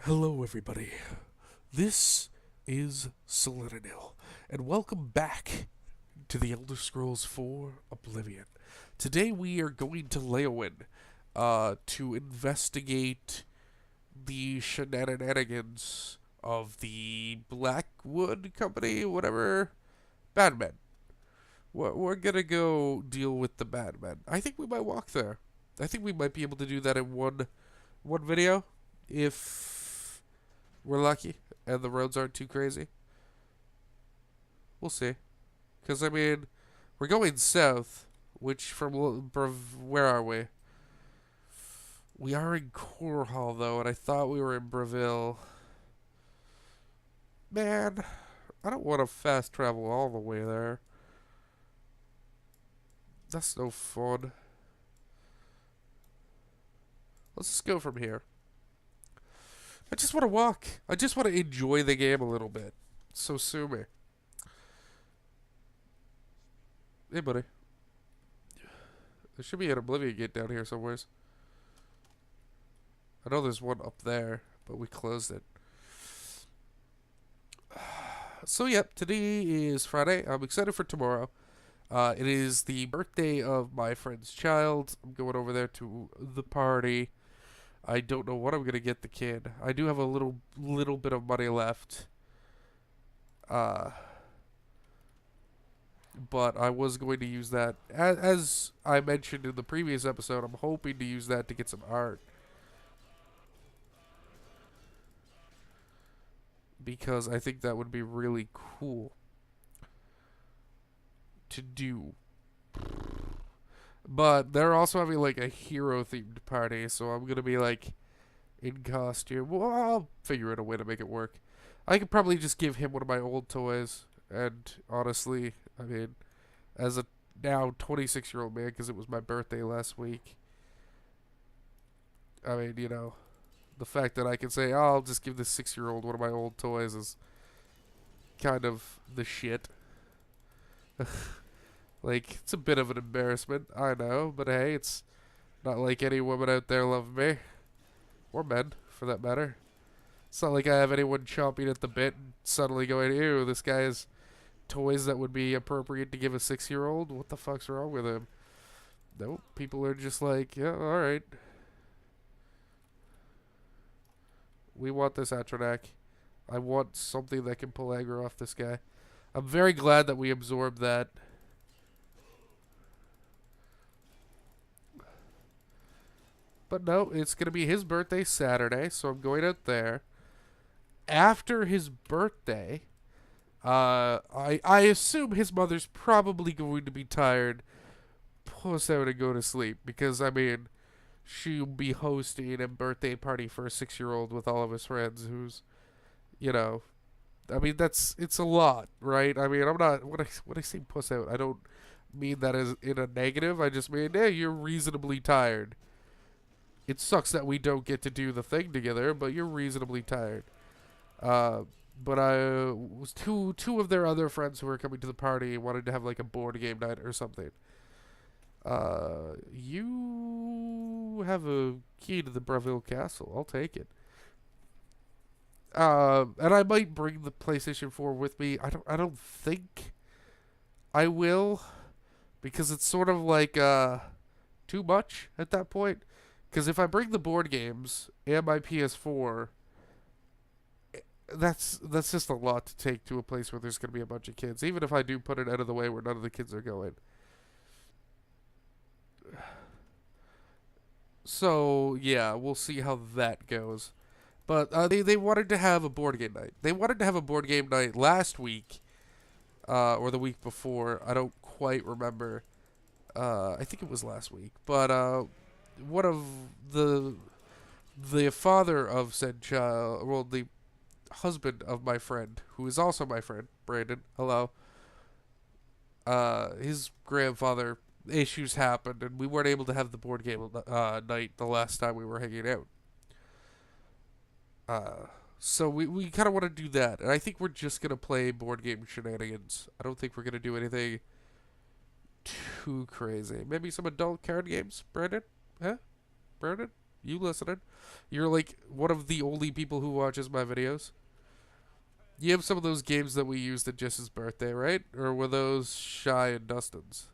Hello, everybody. This is Citadel, and welcome back to the Elder Scrolls IV Oblivion. Today we are going to Leowin to investigate the shenanigans of the Blackwood Company, whatever, bad men. We're gonna go deal with the bad men. I think we might walk there. I think we might be able to do that in one video, if we're lucky and the roads aren't too crazy. We'll see. Because, I mean, we're going south, which where are we? We are in Corhall, though, and I thought we were in Breville. Man, I don't want to fast travel all the way there. That's no fun. Let's just go from here. I just want to walk. I just want to enjoy the game a little bit. So sue me. Hey, buddy. There should be an Oblivion gate down here somewheres. I know there's one up there, but we closed it. So, yep, today is Friday. I'm excited for tomorrow. It is the birthday of my friend's child. I'm going over there to the party. I don't know what I'm gonna get the kid. I do have a little bit of money left. But I was going to use that, as I mentioned in the previous episode, I'm hoping to use that to get some art. Because I think that would be really cool to do. But they're also having like a hero themed party, so I'm gonna be like in costume. Well, I'll figure out a way to make it work. I could probably just give him one of my old toys, and honestly, I mean, as a now 26-year-old man, because it was my birthday last week, I mean, you know, the fact that I can say, oh, I'll just give this 6-year-old one of my old toys is kind of the shit. Like, it's a bit of an embarrassment, I know, but hey, it's not like any woman out there love me. Or men, for that matter. It's not like I have anyone chomping at the bit and suddenly going, ew, this guy has toys that would be appropriate to give a 6-year-old? What the fuck's wrong with him? Nope, people are just like, yeah, alright. We want this Atronak. I want something that can pull aggro off this guy. I'm very glad that we absorbed that. But no, it's going to be his birthday Saturday, so I'm going out there. After his birthday, I assume his mother's probably going to be tired, puss out and go to sleep. Because, I mean, she'll be hosting a birthday party for a 6-year-old with all of his friends who's, you know, I mean, it's a lot, right? I mean, I'm not, when I say puss out, I don't mean that as in a negative. I just mean, hey, you're reasonably tired. It sucks that we don't get to do the thing together, but you're reasonably tired. But I was two of their other friends who were coming to the party wanted to have like a board game night or something. You have a key to the Breville Castle. I'll take it. And I might bring the PlayStation 4 with me. I don't think I will, because it's sort of like too much at that point. Because if I bring the board games and my PS4, that's just a lot to take to a place where there's going to be a bunch of kids. Even if I do put it out of the way where none of the kids are going. So, yeah, we'll see how that goes. But they wanted to have a board game night. They wanted to have a board game night last week, or the week before. I don't quite remember. I think it was last week. But one of the father of said child, well, the husband of my friend, who is also my friend, Brandon, hello, his grandfather, issues happened, and we weren't able to have the board game night the last time we were hanging out. So we kind of want to do that, and I think we're just going to play board game shenanigans. I don't think we're going to do anything too crazy. Maybe some adult card games, Brandon? Huh? Brandon? You listening? You're like one of the only people who watches my videos. You have some of those games that we used at Jess's birthday, right? Or were those Shy and Dustin's?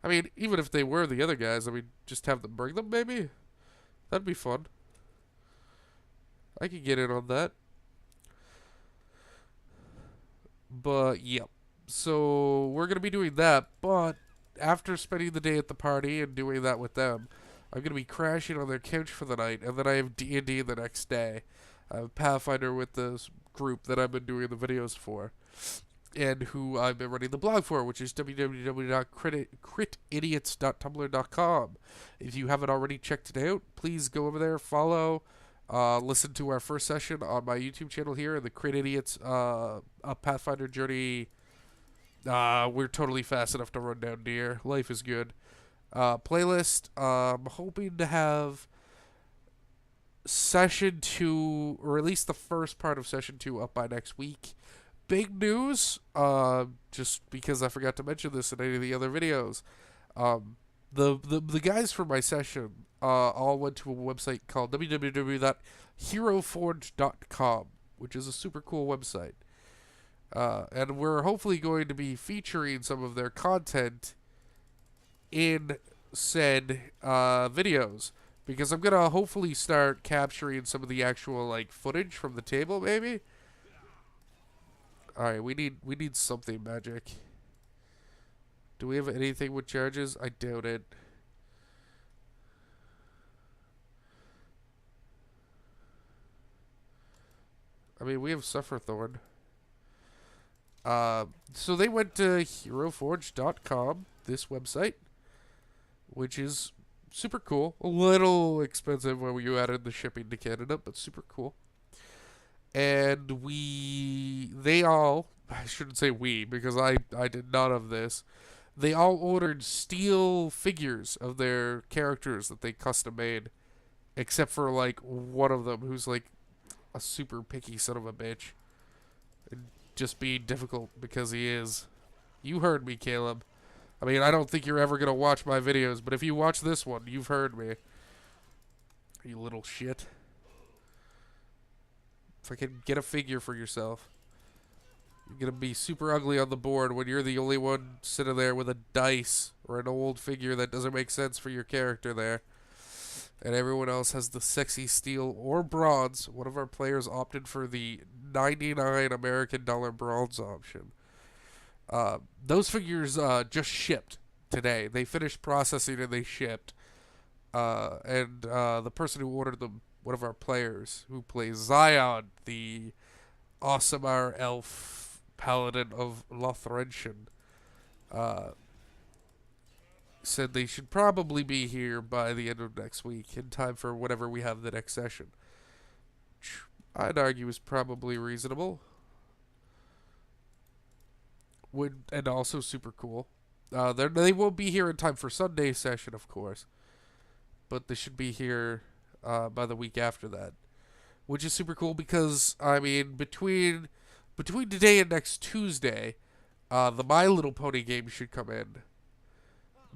I mean, even if they were the other guys, I mean, just have them bring them, maybe? That'd be fun. I could get in on that. But, yep. So, we're going to be doing that, but after spending the day at the party and doing that with them, I'm going to be crashing on their couch for the night, and then I have D&D the next day. I have Pathfinder with this group that I've been doing the videos for, and who I've been running the blog for, which is www.critidiots.tumblr.com. If you haven't already checked it out, please go over there, follow, listen to our first session on my YouTube channel here, the Crit Idiots a Pathfinder journey. We're totally fast enough to run down deer. Life is good. Playlist. I'm hoping to have session 2, or at least the first part of session 2, up by next week. Big news, just because I forgot to mention this in any of the other videos. The guys from my session all went to a website called www.heroforge.com, which is a super cool website. And we're hopefully going to be featuring some of their content in said videos. Because I'm going to hopefully start capturing some of the actual, like, footage from the table, maybe. Alright, we need something magic. Do we have anything with charges? I doubt it. I mean, we have Sufferthorn. So they went to heroforge.com, this website, which is super cool. A little expensive when you added the shipping to Canada, but super cool. And they all, I shouldn't say we, because I did none of this. They all ordered steel figures of their characters that they custom made, except for, like, one of them who's, like, a super picky son of a bitch. And just being difficult because he is. You heard me, Caleb. I mean, I don't think you're ever going to watch my videos, but if you watch this one, you've heard me. You little shit. If I can get a figure for yourself. You're going to be super ugly on the board when you're the only one sitting there with a dice or an old figure that doesn't make sense for your character there. And everyone else has the sexy steel or bronze. One of our players opted for the 99 American dollar bronze option. Those figures just shipped today. They finished processing and they shipped. And the person who ordered them, one of our players, who plays Zion, the awesome elf paladin of Lothrention, said they should probably be here by the end of next week, in time for whatever we have the next session. I'd argue is probably reasonable. And also super cool. They won't be here in time for Sunday's session, of course, but they should be here by the week after that, which is super cool because, I mean, between today and next Tuesday, the My Little Pony game should come in,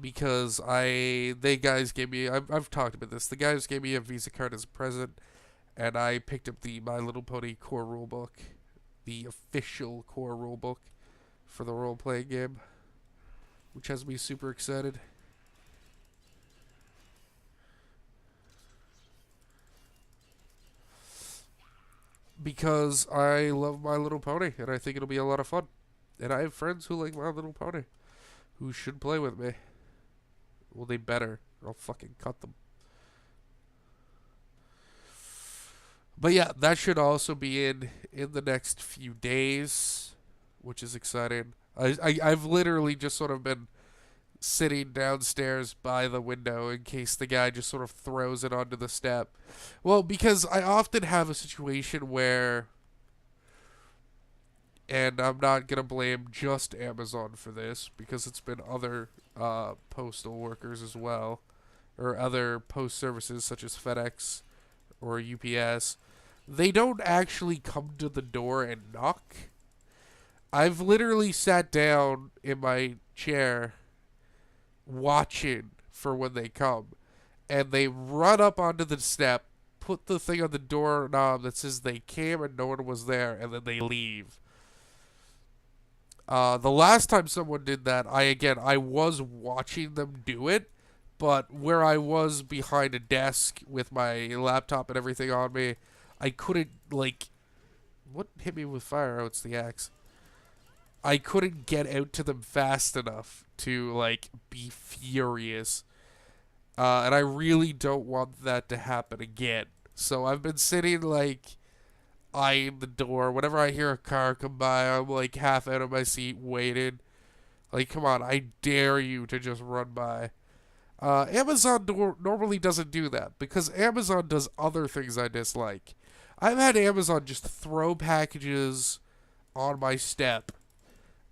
because they guys gave me, I've talked about this, the guys gave me a Visa card as a present, and I picked up the My Little Pony core rulebook, the official core rulebook for the role-playing game, which has me super excited. Because I love My Little Pony, and I think it'll be a lot of fun. And I have friends who like My Little Pony, who should play with me. Well, they better, or I'll fucking cut them. But yeah, that should also be in the next few days, which is exciting. I've literally just sort of been sitting downstairs by the window in case the guy just sort of throws it onto the step. Well, because I often have a situation where, and I'm not going to blame just Amazon for this, because it's been other postal workers as well, or other post services such as FedEx or UPS. They don't actually come to the door and knock. I've literally sat down in my chair watching for when they come. and they run up onto the step, put the thing on the doorknob that says they came and no one was there, and then they leave. The last time someone did that, I was watching them do it, but where I was behind a desk with my laptop and everything on me, I couldn't, like, what hit me with fire? Oh, it's the axe. I couldn't get out to them fast enough to, like, be furious. And I really don't want that to happen again. So I've been sitting, like, eyeing the door. Whenever I hear a car come by, I'm, like, half out of my seat waiting. Like, come on, I dare you to just run by. Amazon normally doesn't do that because Amazon does other things I dislike. I've had Amazon just throw packages on my step,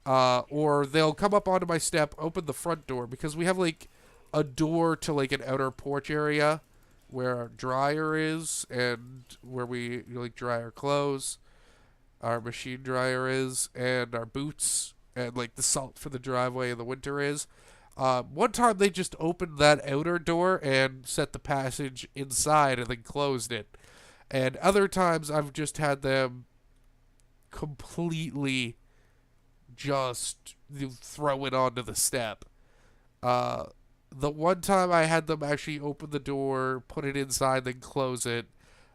or they'll come up onto my step, open the front door because we have like a door to like an outer porch area where our dryer is and where we like dry our clothes. Our machine dryer is, and our boots, and like the salt for the driveway in the winter is. One time they just opened that outer door and set the passage inside and then closed it. And other times I've just had them completely just throw it onto the step. The one time I had them actually open the door, put it inside, then close it,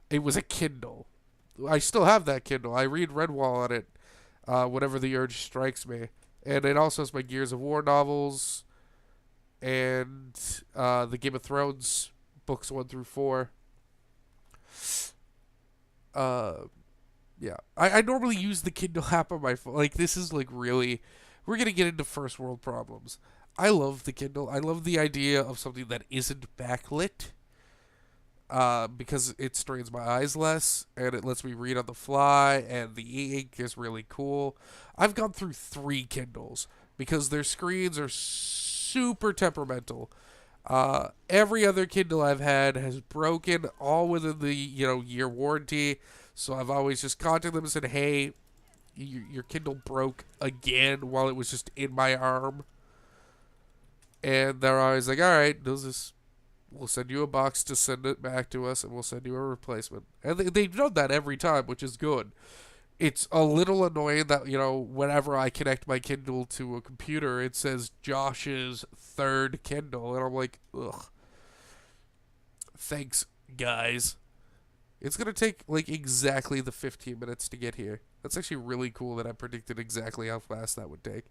it was a Kindle. I still have that Kindle. I read Redwall on it whenever the urge strikes me. And it also has my Gears of War novels and the Game of Thrones books 1 through 4. Yeah. I normally use the Kindle app on my phone. Like, this is like really... We're going to get into first world problems. I love the Kindle. I love the idea of something that isn't backlit. Because it strains my eyes less, and it lets me read on the fly, and the e-ink is really cool. I've gone through 3 Kindles, because their screens are super temperamental. Every other Kindle I've had has broken, all within the, year warranty, so I've always just contacted them and said, hey, your Kindle broke again while it was just in my arm. And they're always like, alright, we'll send you a box to send it back to us, and we'll send you a replacement. And they've done that every time, which is good. It's a little annoying that, whenever I connect my Kindle to a computer, it says Josh's 3rd Kindle, and I'm like, ugh. Thanks, guys. It's going to take, like, exactly the 15 minutes to get here. That's actually really cool that I predicted exactly how fast that would take.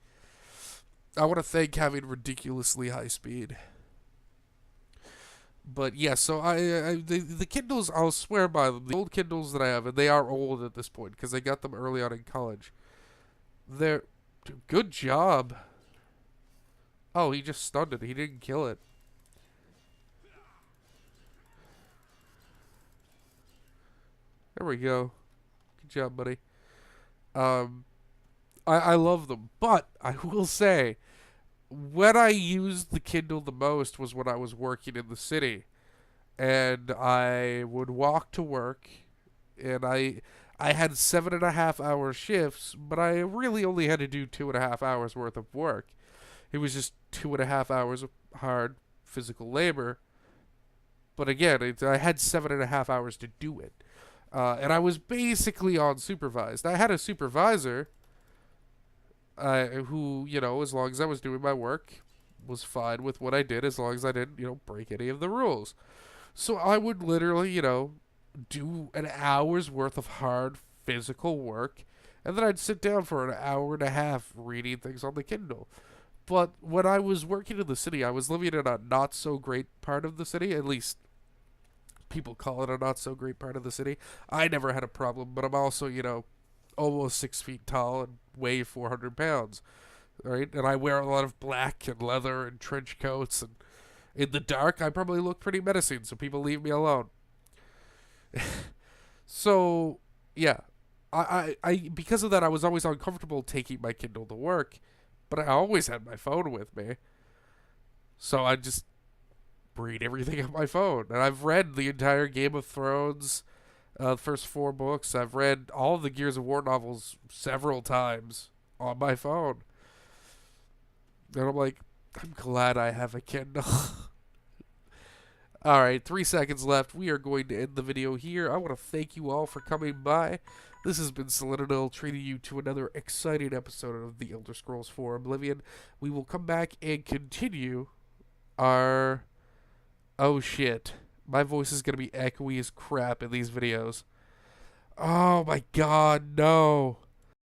I want to thank having ridiculously high speed. But yeah, so the Kindles, I'll swear by them. The old Kindles that I have, and they are old at this point because I got them early on in college. They're good job. Oh, he just stunned it. He didn't kill it. There we go. Good job, buddy. I love them, but I will say, when I used the Kindle the most was when I was working in the city, and I would walk to work, and I had 7.5 hour shifts, but I really only had to do 2.5 hours worth of work. It was just 2.5 hours of hard physical labor, but again, I had 7.5 hours to do it, and I was basically unsupervised. I had a supervisor who, as long as I was doing my work, was fine with what I did as long as I didn't, break any of the rules. So I would literally, do an hour's worth of hard physical work, and then I'd sit down for an hour and a half reading things on the Kindle. But when I was working in the city, I was living in a not-so-great part of the city, at least people call it a not-so-great part of the city. I never had a problem, but I'm also, almost 6 feet tall and weigh 400 pounds, right? And I wear a lot of black and leather and trench coats, and in the dark, I probably look pretty menacing, so people leave me alone. So, yeah, I because of that, I was always uncomfortable taking my Kindle to work, but I always had my phone with me, so I just read everything on my phone. And I've read the entire Game of Thrones, first 4 books. I've read all of the Gears of War novels several times on my phone. And I'm like, I'm glad I have a Kindle. Alright, 3 seconds left. We are going to end the video here. I want to thank you all for coming by. This has been Citadel treating you to another exciting episode of The Elder Scrolls IV Oblivion. We will come back and continue our... Oh shit. My voice is going to be echoey as crap in these videos. Oh my god, no.